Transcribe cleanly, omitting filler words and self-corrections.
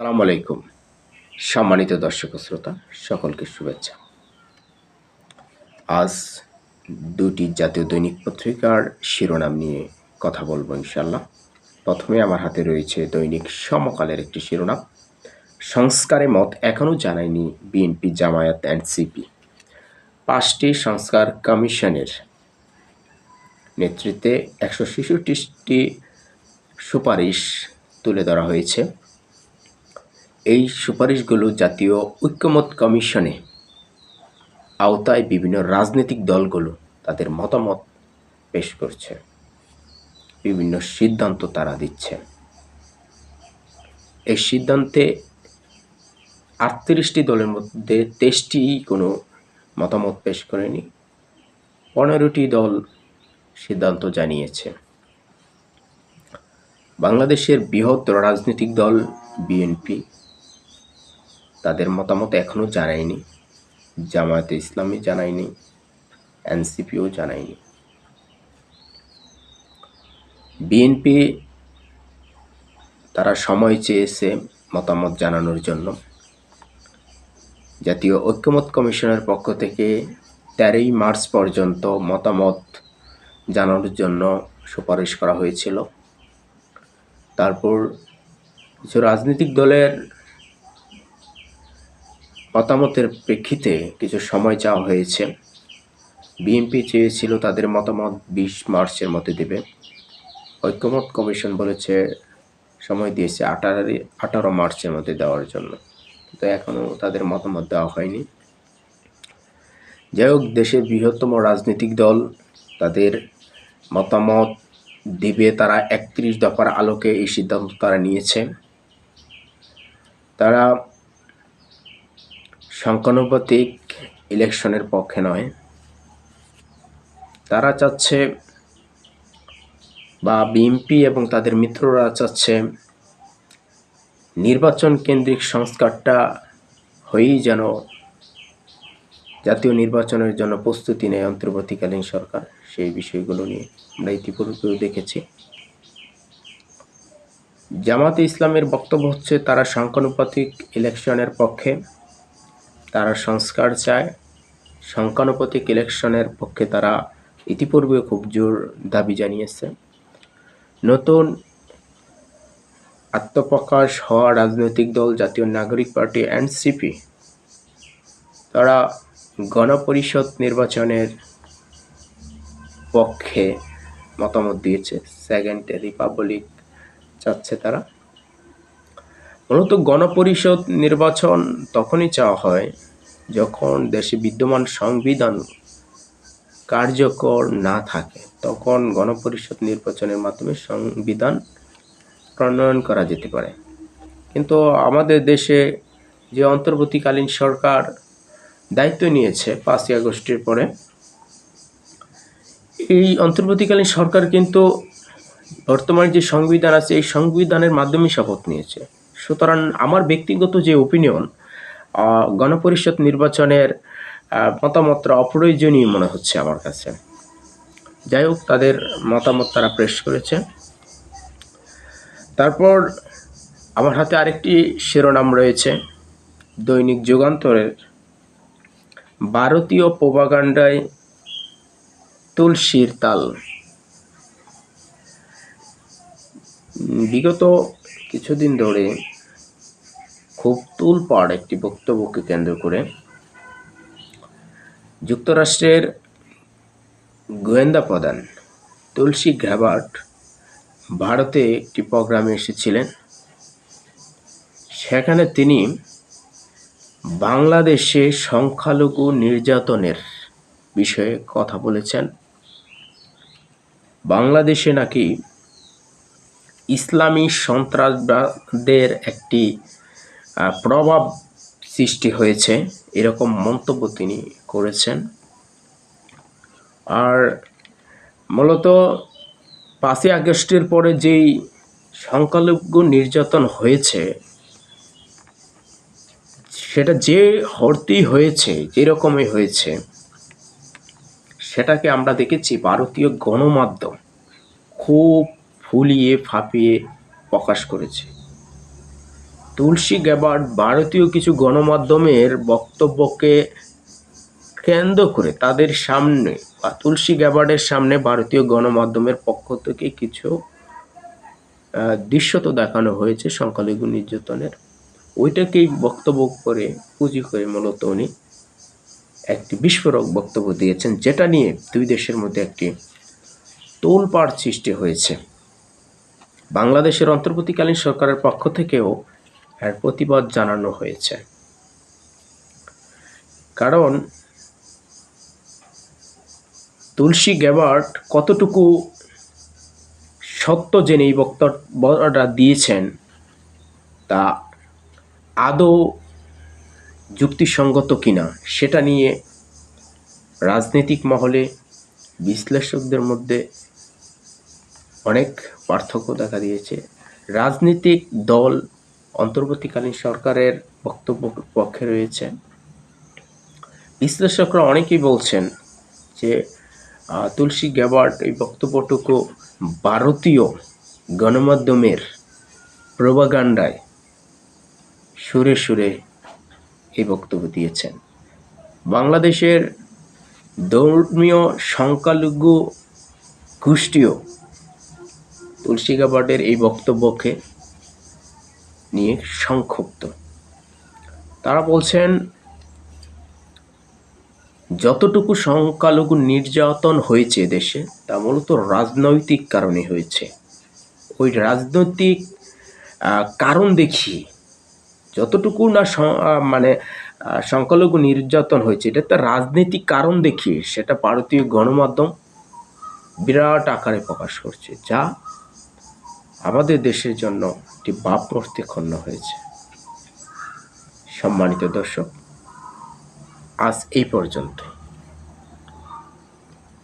আসসালামু আলাইকুম। সম্মানিত দর্শক ও শ্রোতা, সকলকে শুভেচ্ছা। আজ দুটি জাতীয় দৈনিক পত্রিকার শিরোনাম নিয়ে কথা বলবো ইনশাআল্লাহ। প্রথমে আমার হাতে রয়েছে দৈনিক সমকালের একটি শিরোনাম, সংস্কারে মত এখনও জানায়নি বিএনপি, জামায়াত, এনসিপি। ৫টি সংস্কার কমিশনের নেতৃত্বে ১৬৬টি সুপারিশ তুলে ধরা হয়েছে। এই সুপারিশগুলো জাতীয় ঐকমত্য কমিশনে আওতায় বিভিন্ন রাজনৈতিক দলগুলো তাদের মতামত পেশ করছে, বিভিন্ন সিদ্ধান্ত তারা দিচ্ছে। এই সিদ্ধান্তে ৩৮টি দলের মধ্যে ২৩টি কোনো মতামত পেশ করেনি, ১৫টি দল সিদ্ধান্ত জানিয়েছে। বাংলাদেশের বৃহত্তর রাজনৈতিক দল বিএনপি তাদের মতামত এখনও জানায়নি, জামায়াতে ইসলামী জানায়নি, এনসিপিও জানায়নি। বিএনপি তারা সময় চেয়েছে মতামত জানানোর জন্য। জাতীয় ঐকমত্য কমিশনের পক্ষ থেকে ১৩ই মার্চ পর্যন্ত মতামত জানানোর জন্য সুপারিশ করা হয়েছিল। তারপর কিছু রাজনৈতিক দলের মতামতের প্রেক্ষিতে কিছু সময় চাওয়া হয়েছে। বিএনপি চেয়েছিল তাদের মতামত ২০ মার্চের মধ্যে দেবে। ঐকমত্য কমিশন বলেছে সময় দিয়েছে ১৮ মার্চের মধ্যে দেওয়ার জন্য, কিন্তু এখনও তাদের মতামত দেওয়া হয়নি। যাই হোক, দেশের বৃহত্তম রাজনৈতিক দল তাদের মতামত দিবে। তারা ৩১ দফার আলোকে এই সিদ্ধান্ত তারা নিয়েছে। তারা সংখ্যানুপাতিক ইলেকশনের পক্ষে নয়, তারা চাচ্ছে, বা বিএনপি এবং তাদের মিত্ররা চাচ্ছে, নির্বাচন কেন্দ্রিক সংস্কারটা হয়েই যেন জাতীয় নির্বাচনের জন্য প্রস্তুতি নেয় অন্তর্বর্তীকালীন সরকার। সেই বিষয়গুলো নিয়ে আমরা ইতিপূর্বেও দেখেছি। জামায়াতে ইসলামের বক্তব্য হচ্ছে তারা সংখ্যানুপাতিক ইলেকশনের পক্ষে, তারা সংস্কার চায়। সংখ্যানুপাতিক ইলেকশনের পক্ষে তারা ইতিপূর্বে খুব জোর দাবি জানিয়েছে। নতুন আত্মপ্রকাশ হওয়া রাজনৈতিক দল জাতীয় নাগরিক পার্টি, এনসিপি, তারা গণপরিষদ নির্বাচনের পক্ষে মতামত দিয়েছে। সেকেন্ড রিপাবলিক চাচ্ছে তারা। মূলত গণপরিষদ নির্বাচন তখনই চাওয়া হয় যখন দেশে বিদ্যমান সংবিধান কার্যকর না থাকে, তখন গণপরিষদ নির্বাচনের মাধ্যমে সংবিধান প্রণয়ন করা যেতে পারে। কিন্তু আমাদের দেশে যে অন্তর্বর্তীকালীন সরকার দায়িত্ব নিয়েছে ৫ই আগস্টের পরে, এই অন্তর্বর্তীকালীন সরকার কিন্তু বর্তমান যে সংবিধান আছে এই সংবিধানের মাধ্যমে শপথ নিয়েছে। সুতরাং আমার ব্যক্তিগত যে ওপিনিয়ন, গণপরিষদ নির্বাচনের মতামতটা অপ্রয়োজনীয় মনে হচ্ছে আমার কাছে। যাই হোক, তাদের মতামত তারা পেশ করেছে। তারপর আমার হাতে আরেকটি শিরোনাম রয়েছে দৈনিক যুগান্তরের, ভারতীয় প্রোপাগান্ডায় তুলসীর তাল। বিগত কিছুদিন ধরে খুব তুলপাড় একটি বক্তব্যকে কেন্দ্র করে যুক্তরাষ্ট্রের গোয়েন্দা প্রধান তুলসী গ্যাবার্ট ভারতে একটি প্রোগ্রামে এসেছিলেন। সেখানে তিনি বাংলাদেশে সংখ্যালঘু নির্যাতনের বিষয়ে কথা বলেছেন। বাংলাদেশে নাকি ইসলামী সন্ত্রাসবাদের একটি প্রভাব সৃষ্টি হয়েছে, এরকম মন্তব্য তিনি করেছেন। আর মূলত ৫ই আগস্টের পরে যেই সংখ্যালঘু নির্যাতন হয়েছে, সেটা যে হরতেই হয়েছে, যেরকমই হয়েছে, সেটাকে আমরা দেখেছি ভারতীয় গণমাধ্যম খুব ফুলিয়ে ফাঁপিয়ে প্রকাশ করেছে। তুলসী গ্যাবার্ড ভারতীয় কিছু গণমাধ্যমের বক্তব্যকে কেন্দ্র করে তাদের সামনে বা তুলসী গ্যাবার্ডের সামনে ভারতীয় গণমাধ্যমের পক্ষ থেকে কিছু দৃশ্য তো দেখানো হয়েছে সংখ্যালঘু নির্যাতনের, ওইটাকেই বক্তব্য করে পুঁজি করে মূলত উনি একটি বিস্ফোরক বক্তব্য দিয়েছেন, যেটা নিয়ে দুই দেশের মধ্যে একটি তোলপাড় সৃষ্টি হয়েছে। বাংলাদেশের অন্তর্বর্তীকালীন সরকারের পক্ষ থেকেও এর প্রতিবাদ জানানো হয়েছে। কারণ তুলসী গ্যাবার্ড কতটুকু সত্য জেনে এই বক্তব্যটা দিয়েছেন তা আদৌ যুক্তিসঙ্গত কিনা সেটা নিয়ে রাজনৈতিক মহলে বিশ্লেষকদের মধ্যে অনেক পার্থক্য দেখা দিয়েছে। রাজনৈতিক দল অন্তর্বর্তীকালীন সরকারের বক্তব্য পক্ষে রয়েছে। বিশ্লেষকরা অনেকেই বলছেন যে তুলসী গ্যাবার্ড এই বক্তব্যটুকু ভারতীয় গণমাধ্যমের প্রোপাগান্ডায় সুরে সুরে এই বক্তব্য দিয়েছেন। বাংলাদেশের ধর্মীয় সংখ্যালঘু গোষ্ঠীও তুলসী গ্যাবার্ডের এই বক্তব্যকে নিয়ে সংক্ষুব্ধ। তারা বলছেন যতটুকু সংখ্যালঘু নির্যাতন হয়েছে দেশে তা মূলত রাজনৈতিক কারণে হয়েছে। ওই রাজনৈতিক কারণ দেখিয়ে যতটুকু না সংখ্যালঘু নির্যাতন হয়েছে এটা একটা রাজনৈতিক কারণ দেখিয়ে সেটা ভারতীয় গণমাধ্যম বিরাট আকারে প্রকাশ করছে, যা আমাদের দেশের জন্য একটি ভাবমূর্তি ক্ষুণ্ণ হয়েছে। সম্মানিত দর্শক, আজ এই পর্যন্ত।